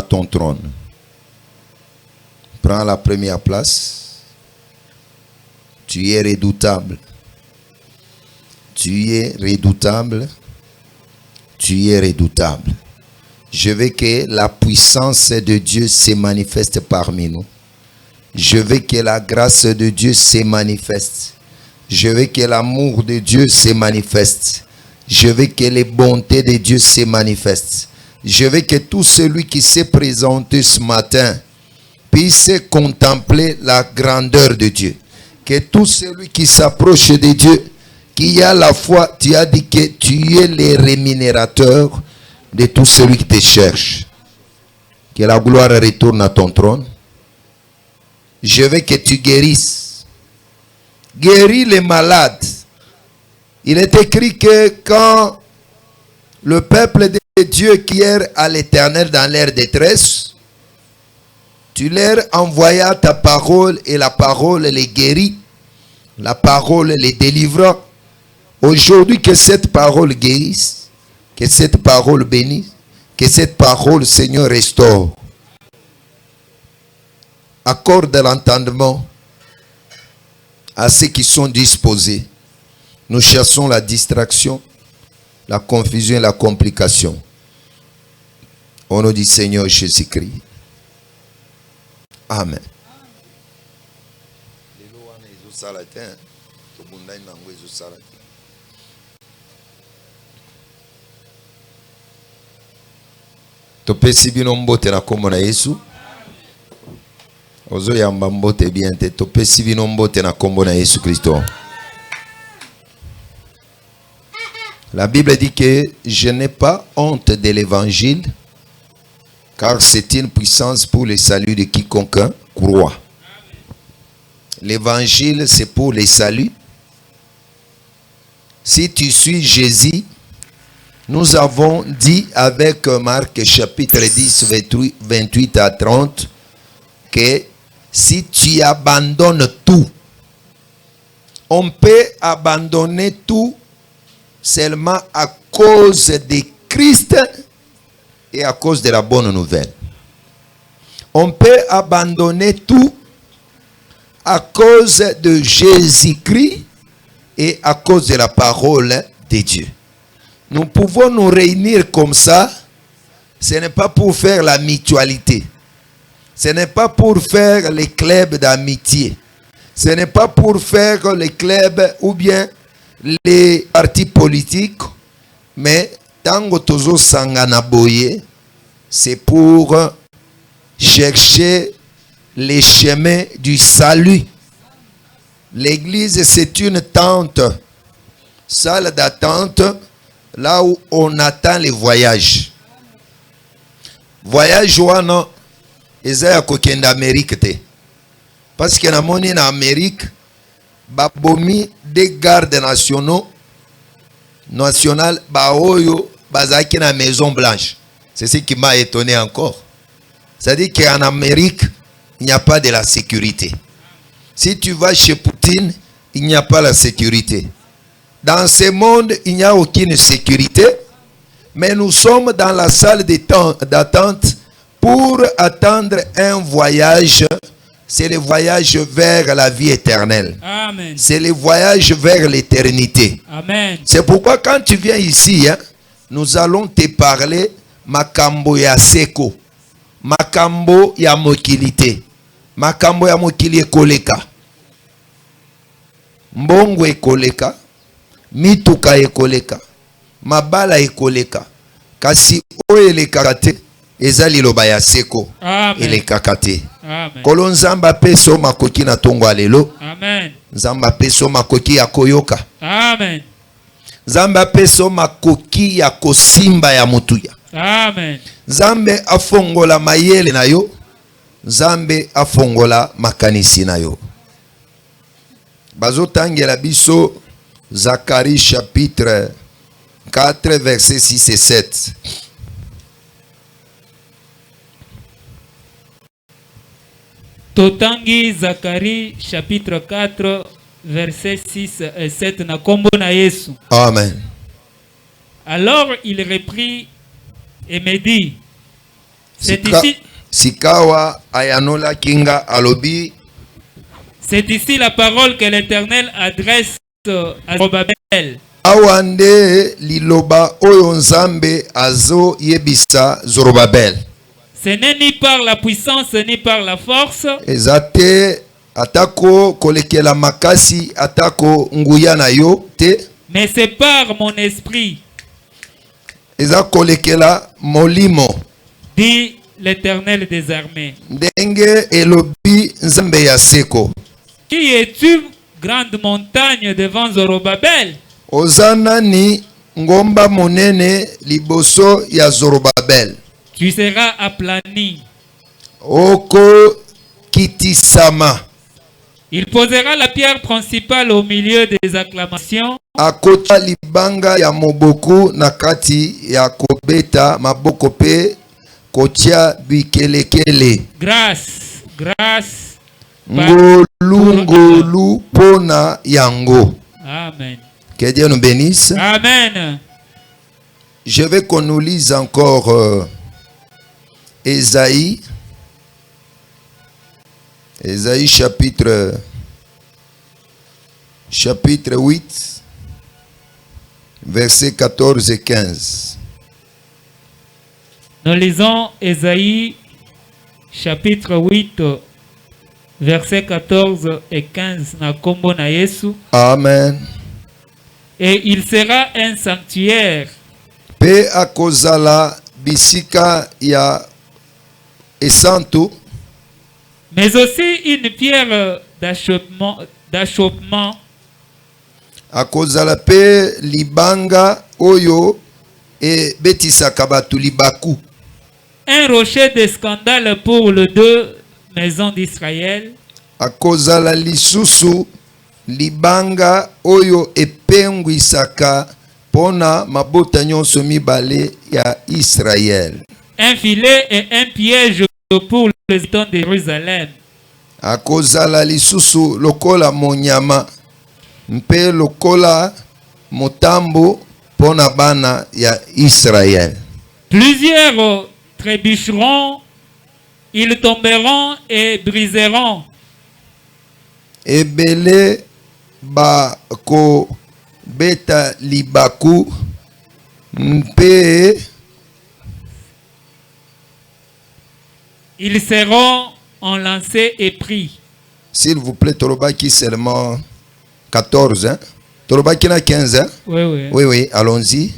ton trône. Prends la première place. Tu es redoutable. Tu es redoutable. Tu es redoutable. Je veux que la puissance de Dieu se manifeste parmi nous. Je veux que la grâce de Dieu se manifeste. Je veux que l'amour de Dieu se manifeste. Je veux que les bontés de Dieu se manifestent. Je veux que tout celui qui s'est présenté ce matin puisse contempler la grandeur de Dieu. Que tout celui qui s'approche de Dieu, qui a la foi, tu as dit que tu es le rémunérateur de tout celui qui te cherche. Que la gloire retourne à ton trône. Je veux que tu guérisses. Guéris les malades. Il est écrit que quand le peuple de Dieu qui est à l'Éternel dans leur détresse, tu leur envoyas ta parole et la parole les guérit. La parole les délivra. Aujourd'hui, que cette parole guérisse, que cette parole bénisse, que cette parole, Seigneur, restaure. Accorde l'entendement à ceux qui sont disposés. Nous chassons la distraction, la confusion et la complication. Au nom du Seigneur Jésus-Christ. Amen. Topesi bino mbote na kombo na Yesu. Ozo yamba mbote bien te. Topesi bino mbote na kombo na Yesu Kristo. La Bible dit que je n'ai pas honte de l'évangile, car c'est une puissance pour le salut de quiconque croit. L'évangile, c'est pour le salut. Si tu suis Jésus, nous avons dit avec Marc chapitre 10, 28 à 30, que si tu abandonnes tout, on peut abandonner tout seulement à cause de Christ et à cause de la bonne nouvelle. On peut abandonner tout à cause de Jésus-Christ et à cause de la parole de Dieu. Nous pouvons nous réunir comme ça. Ce n'est pas pour faire la mutualité. Ce n'est pas pour faire les clubs d'amitié. Ce n'est pas pour faire les clubs ou bien les partis politiques. Mais tango tozo sangana boye, c'est pour chercher les chemins du salut. L'église, c'est une tente, salle d'attente, là où on attend les voyages. Voyage wana eza ya kokenda Amérique te. Parce que na moni na Amérique babomi des gardes nationaux baoyo bazaki na Maison Blanche. C'est ce qui m'a étonné encore. C'est-à-dire qu'en Amérique, il n'y a pas de la sécurité. Si tu vas chez Poutine, il n'y a pas la sécurité. Dans ce monde, il n'y a aucune sécurité. Mais nous sommes dans la salle d'attente pour attendre un voyage. C'est le voyage vers la vie éternelle. C'est le voyage vers l'éternité. C'est pourquoi quand tu viens ici, hein, nous allons te parler makambo ya seko, makambo ya mokilité, makambo ya mokili ekoleka, mbongo ekoleka, mituka ekoleka, mabala ekoleka, kasi oyo elekaka te eza liloba ya seko elekaka te. Kolo nzamba peso makoki na tongo alelo. Nzamba peso makoki ya koyoka. Nzamba peso makoki ya kosimba ya mutuya. Nzambe afongola mayele na yo. Nzambe afongola makanisi na yo. Bazotangela biso Zacharie chapitre 4 versets 6 et 7. Totangi Zacharie chapitre 4 versets 6 et 7 na kombo na Yesu. Amen. Alors il reprit et me dit: C'est ici, Sikawa ayanola kinga alobi. c'est ici la parole que l'Éternel adresse à Zorobabel. Awande liloba oyo nzambe azo yebisa Zorobabel. Ce n'est ni par la puissance ni par la force, Ezate atako kolekela makasi atako nguya na yo te. mais c'est par mon esprit, Eza kolekela molimo. dit l'Éternel des armées. Ndenge elobi nzambe ya seko. Qui es-tu, grande montagne devant Zorobabel? Ozana ni ngomba monene liboso ya Zorobabel. Tu seras aplani. Oko kitisama. Il posera la pierre principale au milieu des acclamations. Akota libanga ya moboku na kati ya kobeta maboko pe kotia bikelekele. Grâce, grâce. Ngolu pona yango. Amen. Que Dieu nous bénisse. Amen. Je veux qu'on nous lise encore Ésaïe. Ésaïe chapitre 8, versets 14 et 15. Nous lisons Ésaïe chapitre 8, versets 14 et 15 na kombo na Yesu. Amen. Et il sera un sanctuaire. Pe akozala bisika ya esantu. Mais aussi une pierre d'achoppement. Akozala pe libanga oyo e betisaka batu libaku. Un rocher de scandale pour les deux maisons d'Israël. Akozala lisusu libanga oyo epengwisaka pona mabota nyonso mibale ya Israël. Un filet et un piège pour les habitants de Jérusalem. Akozala lisusu lokola monyama mpe lokola motambo pona bana ya Israël. Plusieurs trébucheront, ils tomberont et briseront. Ebele bako beta libaku mpe Ils seront enlancés et pris. s'il vous plaît, Torobaki seulement 14, hein? Torobaki na 15, hein? Oui, oui. Oui, oui, allons-y.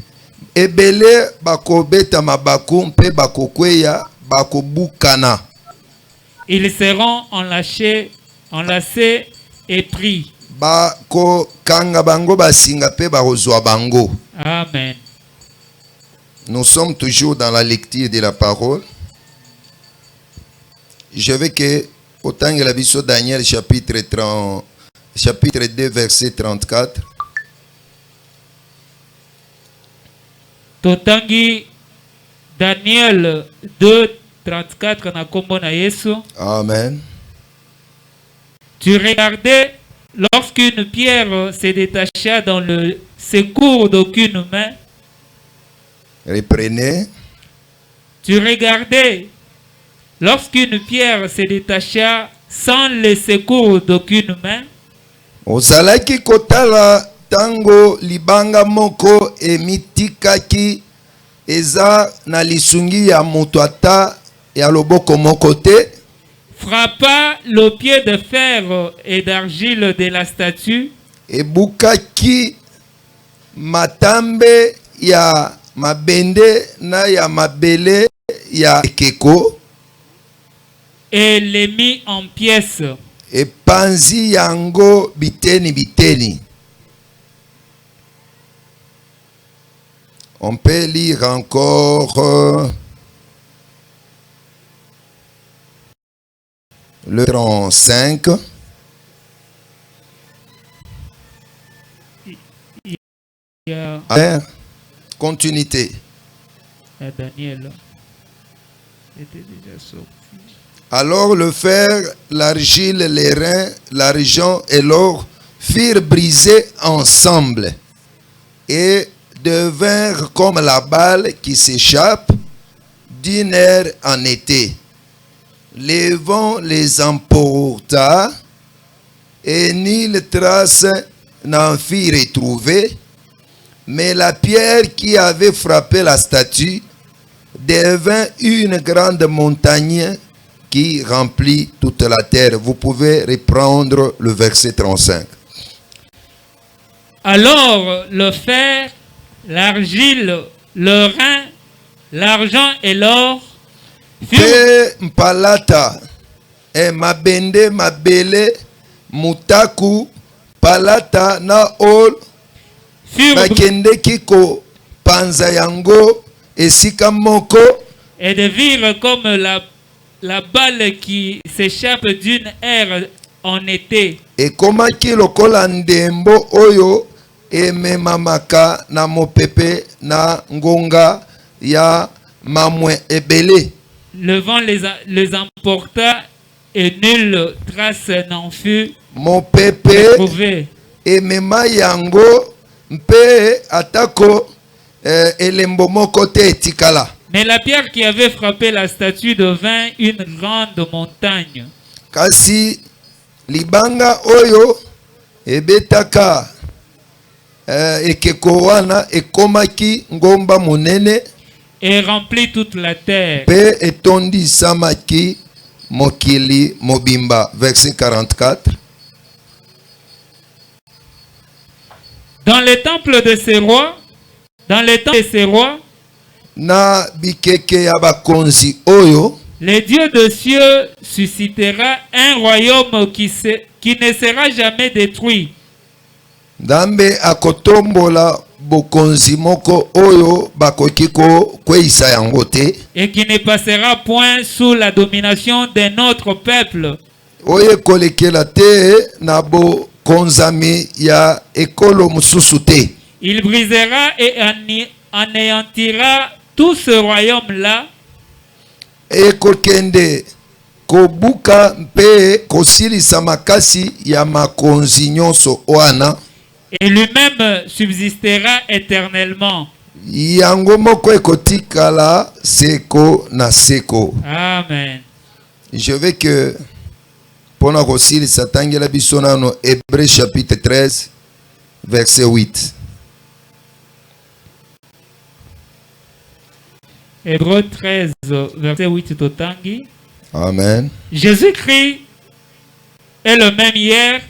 Ebele bako beta mabaku mpe bako kweya bako bukana. Ils seront enlacés et pris. Bako kanga bango basinga pe barozwa bango. Amen. Nous sommes toujours dans la lecture de la parole. Je veux que autant que la biso Daniel chapitre 2 verset 34. Totangi Daniel 2, 34 na kombo na Yesu. Amen. Tu regardais lorsqu'une pierre se détacha dans le secours d'aucune main. Reprenez. Tu regardais lorsqu'une pierre se détacha sans le secours d'aucune main. Ozalaki kotala tango libanga moko emitikaki eza na lisungi ya moto ata ya loboko moko te. Frappa le pied de fer et d'argile de la statue. Ebukaki matambe ya mabende na ya mabele ya ekeko. Et les mit en pièces. Epanzi yango biteni biteni. On peut lire encore le 35. Il y a Continuité. Daniel était déjà sorti. Alors le fer, l'argile, les reins, l'argent et l'or firent briser ensemble et devinrent comme la balle qui s'échappe d'une heure en été. Le vent les emporta et nulle trace n'en fit retrouver, mais la pierre qui avait frappé la statue devint une grande montagne qui remplit toute la terre. Vous pouvez reprendre le verset 35. Alors le fer, l'argile, le rein, l'argent et l'or furent Pe mpalata e mabende mabele mutaku palata na ol bakendeki ko panza yango esika moko et devinrent comme la balle qui s'échappe d'une aire en été. ekomaki lokola ndembo oyo ememamaka na mopepe na ngonga ya mamwe ebele. Le vent les emporta et nulle trace n'en fut mopepe trouvée. emema yango mpe atako elembo moko te etikala. Mais la pierre qui avait frappé la statue devint une grande montagne. Kasi libanga oyo ebetaka ekeko wana ekomaki ngomba monene Et remplit toute la terre. pe etondisamaki mokili mobimba. Verset 44. Dans les temples de ces rois, Na bikeke ya bakonzi oyo le Dieu de cieux suscitera un royaume qui ne sera jamais détruit. Nzambe akotombola bokonzi moko oyo bakoki kweisa yango te, Et qui ne passera point sous la domination d'un autre peuple. oyo ekolekela te na bokonzami ya ekolo mosusu te. Il brisera et anéantira tout ce royaume-là. Ekokende kobuka mpe kosilisa makasi ya makonzi nyonso wana. Et lui-même subsistera éternellement. Yango moko ekotikala seko na seko. Amen. Je veux que pona kosilisa tangela biso nano Hébreux chapitre 13 verset 8. Hébreux 13, verset 8 totangi. Amen. Jésus-Christ est le même hier,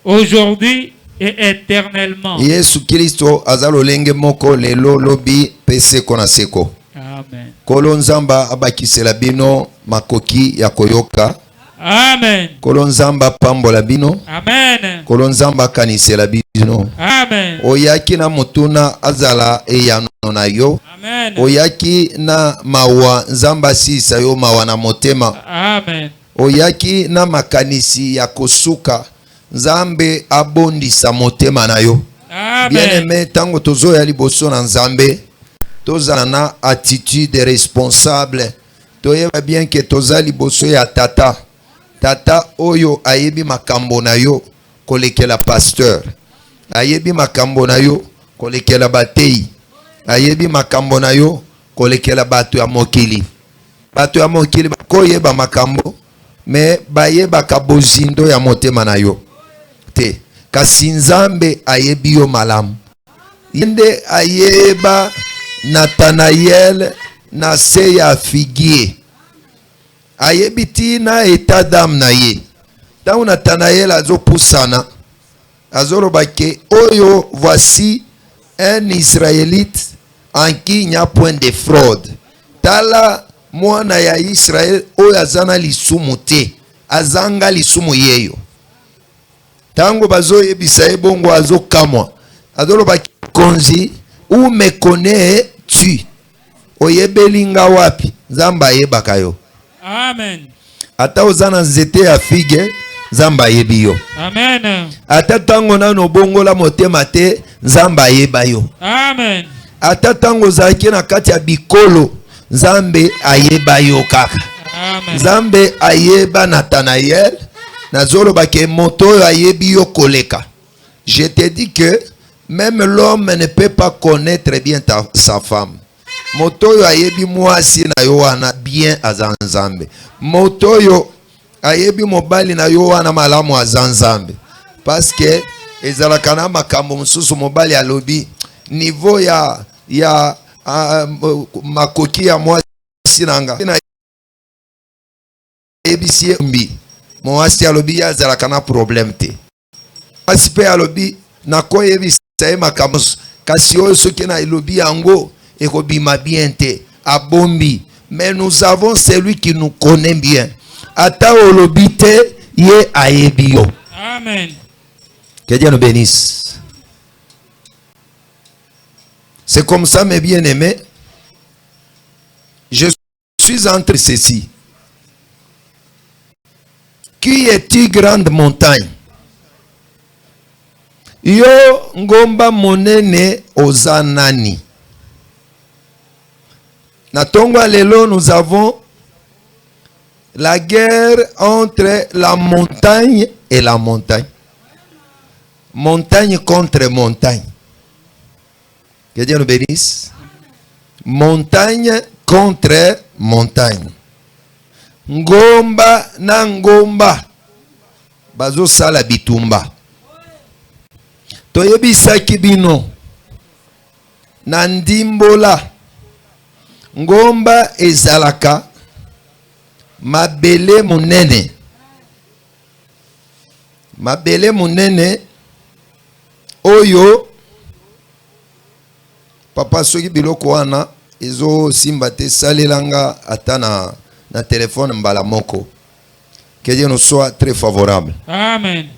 aujourd'hui et éternellement. Yesu Kristo azalo lenge moko lelo lobi peseko na seko. Amen. Kolo nzamba abakisela bino makoki ya koyoka. Amen. Kolo nzamba pambola bino. Amen. Kolo nzamba kanisela bino. Amen. Oyaki na mutuna azala eyano na yo. Amen. Oyaki na mawa nzamba sisa yo mawa na motema. Amen. Oyaki na makanisi ya kosuka nzambe abondisa motema na yo. Bien Amen. aimé, tango tozo ya liboso na nzambe tozala na attitude responsable. Toyeba bien que toza liboso ya tata oyo ayebi makambo na yo kolekela pasteur, ayebi makambo na yo kolekela batei, ayebi makambo na yo kolekela bato ya mokili. Bato ya mokili bakoyeba makambo me bayebaka bozindo ya motema na yo te. Kasi nzambe ayebi yo malamu. Yende ayeba Nathanael na se ya figie. Ayebi tina etat d'âme na ye. Tango Nathanael azopusana azoloba ke oyo voici un Israélite en qui il n'y a point de fraude. Tala mwana ya Israël oyo azana lisumu te, azanga lisumu yeyo. Tango bazo yebisa ye bongo azokamwa azoloba konzi, où me connais-tu? Oyebelinga wapi? Nzamba ayebaka yo. Amen. Ata ozana nzete ya fige Nzamba ayebi yo. Amen. Ata tango nano bongola motema te Nzamba ayeba yo. Amen. Ata tango ozalaki na kati ya bikolo Nzambe ayeba yo kaka. Amen. Nzambe ayeba Nathanael nazoloba ke moto ayebi yo koleka. Je te dis que même l'homme ne peut pas connaître bien sa femme. Motoyo ayebi mwasi na yo wana bien azanzambe. Motoyo ayebi mobali na yo wana malamu azanzambe. Parce que ezalaka na makambo mususu mobali alobi niveau ya makoki ya mwasi nanga. Na ebisi mbi. Mwasi alobi ya zalaka na problème te. Mwasi pe alobi na ko ebisa makambo kasi oyo soki na elobi yango ekobima bien te abombi. Mais nous avons celui qui nous connaît bien. Ata olobi te ye ayebi yo. Amen. Que Dieu nous bénisse. C'est comme ça, mes bien-aimés. Je suis entre ceci. Qui est-tu grande montagne? Yo ngomba monene ozanani. Na tongwa lelo, nous avons la guerre entre la montagne et la montagne. Montagne contre montagne. Que Dieu nous bénisse. Montagne contre montagne. Ngomba na ngomba. Bazo sala bitumba. Toyebisaki bino. Na ndimbola. Ngomba ezalaka. Mabele munene. Mabele munene. Oyo. Papa soki biloko wana. Ezo simba te salelanga ata na téléphone mbala moko. Que Dieu nous soit très favorable. Amen.